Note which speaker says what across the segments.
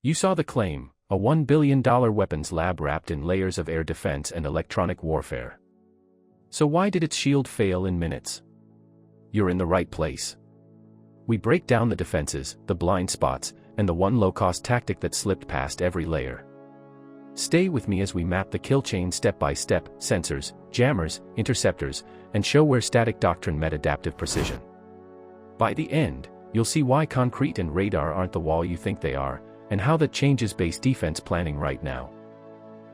Speaker 1: You saw the claim, a $1 billion weapons lab wrapped in layers of air defense and electronic warfare. So why did its shield fail in minutes? You're in the right place. We break down the defenses, the blind spots, and the one low-cost tactic that slipped past every layer. Stay with me as we map the kill chain step by step, sensors, jammers, interceptors, and show where static doctrine met adaptive precision. By the end, you'll see why concrete and radar aren't the wall you think they are, and how that changes base defense planning right now.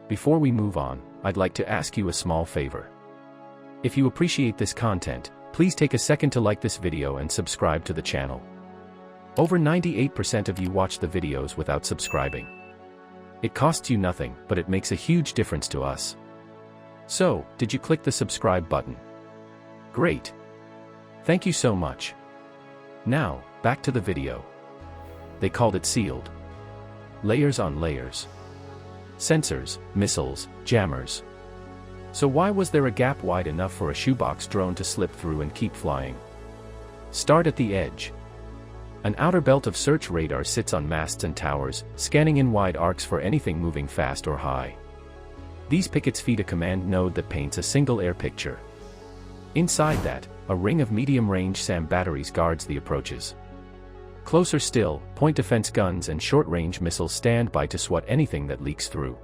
Speaker 1: Before we move on, I'd like to ask you a small favor. If you appreciate this content, please take a second to like this video and subscribe to the channel. Over 98% of you watch the videos without subscribing. It costs you nothing, but it makes a huge difference to us. So, did you click the subscribe button? Great. Thank you so much. Now, back to the video. They called it sealed. Layers on layers. Sensors, missiles, jammers. So why was there a gap wide enough for a shoebox drone to slip through and keep flying? Start at the edge. An outer belt of search radar sits on masts and towers, scanning in wide arcs for anything moving fast or high. These pickets feed a command node that paints a single air picture. Inside that, a ring of medium-range SAM batteries guards the approaches. Closer still, point defense guns and short-range missiles stand by to swat anything that leaks through.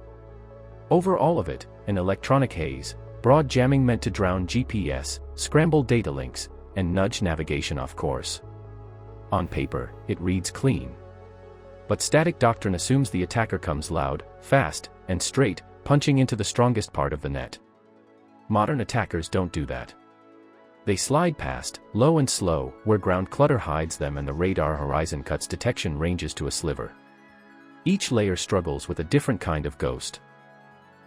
Speaker 1: Over all of it, an electronic haze, broad jamming meant to drown GPS, scramble data links, and nudge navigation off course. On paper, it reads clean. But static doctrine assumes the attacker comes loud, fast, and straight, punching into the strongest part of the net. Modern attackers don't do that. They slide past, low and slow, where ground clutter hides them and the radar horizon cuts detection ranges to a sliver. Each layer struggles with a different kind of ghost.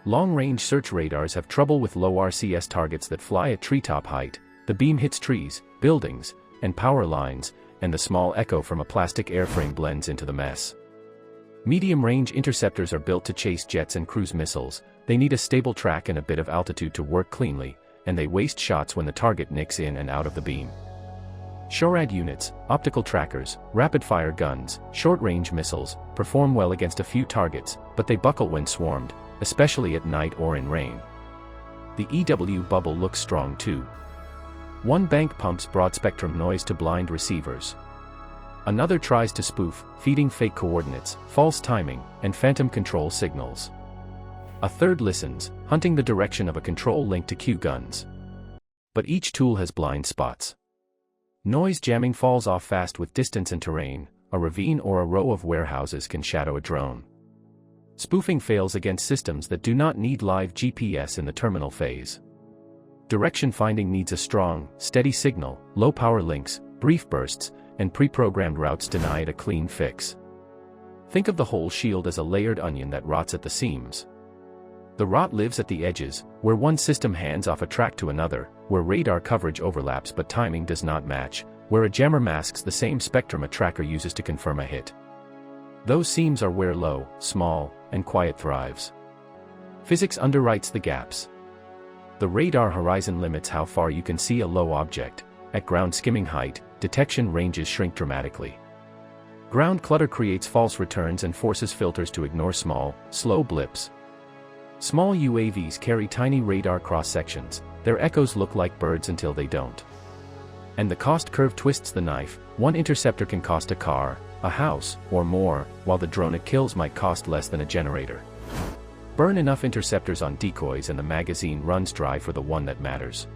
Speaker 1: Long-range search radars have trouble with low RCS targets that fly at treetop height, the beam hits trees, buildings, and power lines, and the small echo from a plastic airframe blends into the mess. Medium-range interceptors are built to chase jets and cruise missiles. They need a stable track and a bit of altitude to work cleanly, and they waste shots when the target nicks in and out of the beam. SHORAD units, optical trackers, rapid-fire guns, short-range missiles, perform well against a few targets, but they buckle when swarmed, especially at night or in rain. The EW bubble looks strong too. One bank pumps broad-spectrum noise to blind receivers. Another tries to spoof, feeding fake coordinates, false timing, and phantom control signals. A third listens, hunting the direction of a control link to Q guns. But each tool has blind spots. Noise jamming falls off fast with distance and terrain. A ravine or a row of warehouses can shadow a drone. Spoofing fails against systems that do not need live GPS in the terminal phase. Direction finding needs a strong, steady signal, low power links, brief bursts, and pre-programmed routes deny it a clean fix. Think of the whole shield as a layered onion that rots at the seams. The rot lives at the edges, where one system hands off a track to another, where radar coverage overlaps but timing does not match, where a jammer masks the same spectrum a tracker uses to confirm a hit. Those seams are where low, small, and quiet thrives. Physics underwrites the gaps. The radar horizon limits how far you can see a low object. At ground skimming height, detection ranges shrink dramatically. Ground clutter creates false returns and forces filters to ignore small, slow blips. Small UAVs carry tiny radar cross-sections. Their echoes look like birds until they don't. And the cost curve twists the knife. One interceptor can cost a car, a house, or more, while the drone it kills might cost less than a generator. Burn enough interceptors on decoys and the magazine runs dry for the one that matters.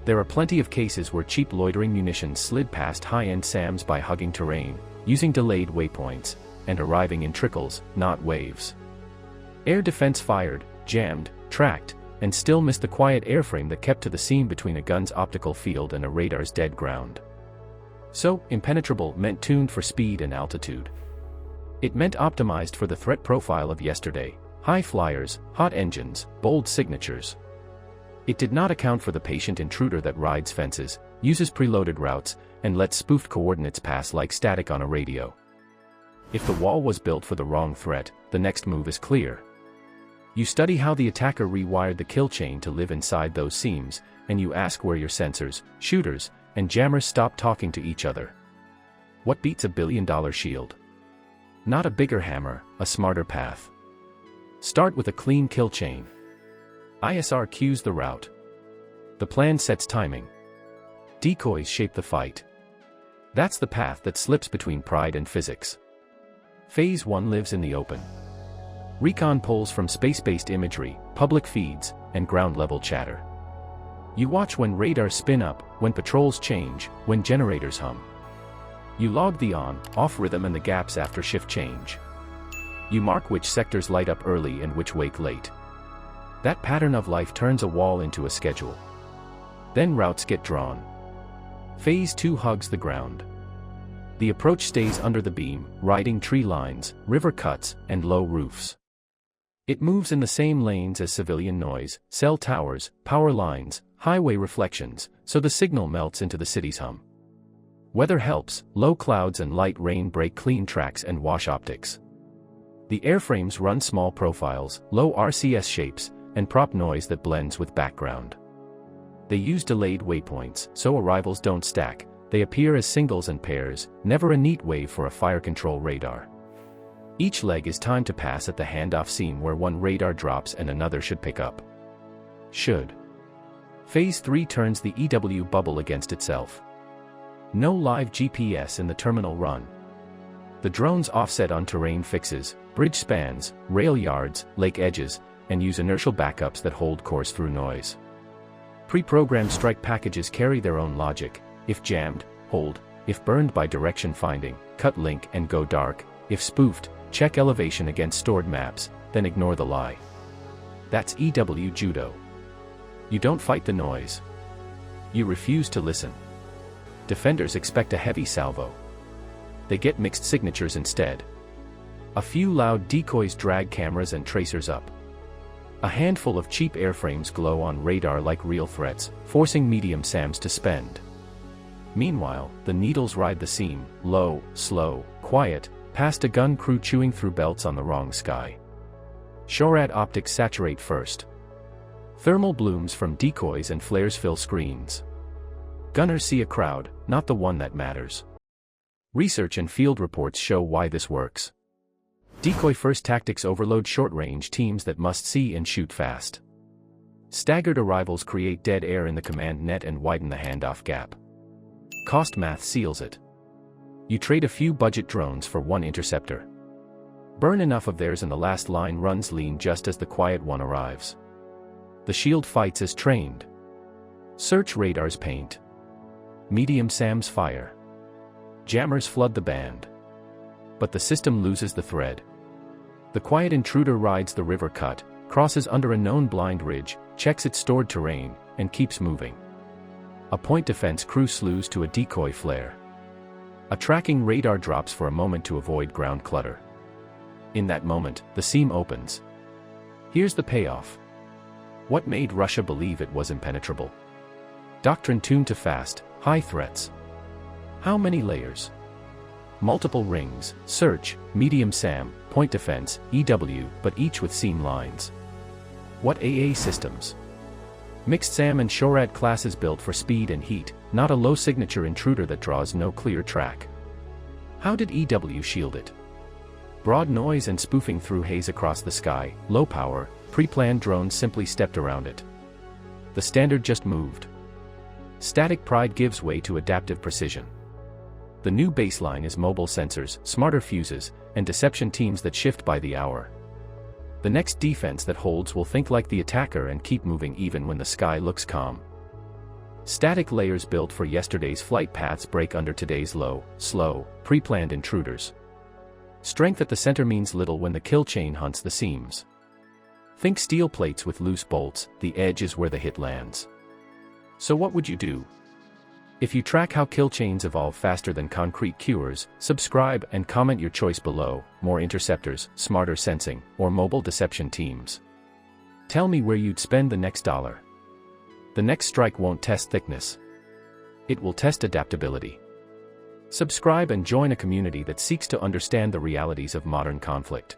Speaker 1: There are plenty of cases where cheap loitering munitions slid past high-end SAMs by hugging terrain, using delayed waypoints, and arriving in trickles, not waves. Air defense fired, jammed, tracked, and still missed the quiet airframe that kept to the seam between a gun's optical field and a radar's dead ground. So, impenetrable meant tuned for speed and altitude. It meant optimized for the threat profile of yesterday: high flyers, hot engines, bold signatures. It did not account for the patient intruder that rides fences, uses preloaded routes, and lets spoofed coordinates pass like static on a radio. If the wall was built for the wrong threat, the next move is clear. You study how the attacker rewired the kill chain to live inside those seams, and you ask where your sensors, shooters, and jammers stop talking to each other. What beats $1 billion shield? Not a bigger hammer, a smarter path. Start with a clean kill chain. ISR cues the route. The plan sets timing. Decoys shape the fight. That's the path that slips between pride and physics. Phase 1 lives in the open. Recon pulls from space-based imagery, public feeds, and ground-level chatter. You watch when radars spin up, when patrols change, when generators hum. You log the on, off rhythm and the gaps after shift change. You mark which sectors light up early and which wake late. That pattern of life turns a wall into a schedule. Then routes get drawn. Phase 2 hugs the ground. The approach stays under the beam, riding tree lines, river cuts, and low roofs. It moves in the same lanes as civilian noise, cell towers, power lines, highway reflections, so the signal melts into the city's hum. Weather helps, low clouds and light rain break clean tracks and wash optics. The airframes run small profiles, low RCS shapes, and prop noise that blends with background. They use delayed waypoints, so arrivals don't stack, they appear as singles and pairs, never a neat wave for a fire control radar. Each leg is timed to pass at the handoff seam where one radar drops and another should pick up. Phase 3 turns the EW bubble against itself. No live GPS in the terminal run. The drones offset on terrain fixes, bridge spans, rail yards, lake edges, and use inertial backups that hold course through noise. Pre-programmed strike packages carry their own logic. If jammed, hold. If burned by direction finding, cut link and go dark. If spoofed, check elevation against stored maps, then ignore the lie. That's EW judo. You don't fight the noise. You refuse to listen. Defenders expect a heavy salvo. They get mixed signatures instead. A few loud decoys drag cameras and tracers up. A handful of cheap airframes glow on radar like real threats, forcing medium SAMs to spend. Meanwhile, the needles ride the seam, low, slow, quiet, past a gun crew chewing through belts on the wrong sky. SHORAD optics saturate first. Thermal blooms from decoys and flares fill screens. Gunners see a crowd, not the one that matters. Research and field reports show why this works. Decoy-first tactics overload short-range teams that must see and shoot fast. Staggered arrivals create dead air in the command net and widen the handoff gap. Cost math seals it. You trade a few budget drones for one interceptor. Burn enough of theirs and the last line runs lean just as the quiet one arrives. The shield fights as trained. Search radars paint. Medium SAMs fire. Jammers flood the band. But the system loses the thread. The quiet intruder rides the river cut, crosses under a known blind ridge, checks its stored terrain, and keeps moving. A point defense crew slews to a decoy flare. A tracking radar drops for a moment to avoid ground clutter. In that moment, the seam opens. Here's the payoff. What made Russia believe it was impenetrable? Doctrine tuned to fast, high threats. How many layers? Multiple rings, search, medium SAM, point defense, EW, but each with seam lines. What AA systems? Mixed SAM and SHORAD classes built for speed and heat, not a low-signature intruder that draws no clear track. How did EW shield it? Broad noise and spoofing through haze across the sky, low power, pre-planned drones simply stepped around it. The standard just moved. Static pride gives way to adaptive precision. The new baseline is mobile sensors, smarter fuses, and deception teams that shift by the hour. The next defense that holds will think like the attacker and keep moving even when the sky looks calm. Static layers built for yesterday's flight paths break under today's low, slow, pre-planned intruders. Strength at the center means little when the kill chain hunts the seams. Think steel plates with loose bolts, the edge is where the hit lands. So what would you do? If you track how kill chains evolve faster than concrete cures, subscribe and comment your choice below: more interceptors, smarter sensing, or mobile deception teams. Tell me where you'd spend the next dollar. The next strike won't test thickness. It will test adaptability. Subscribe and join a community that seeks to understand the realities of modern conflict.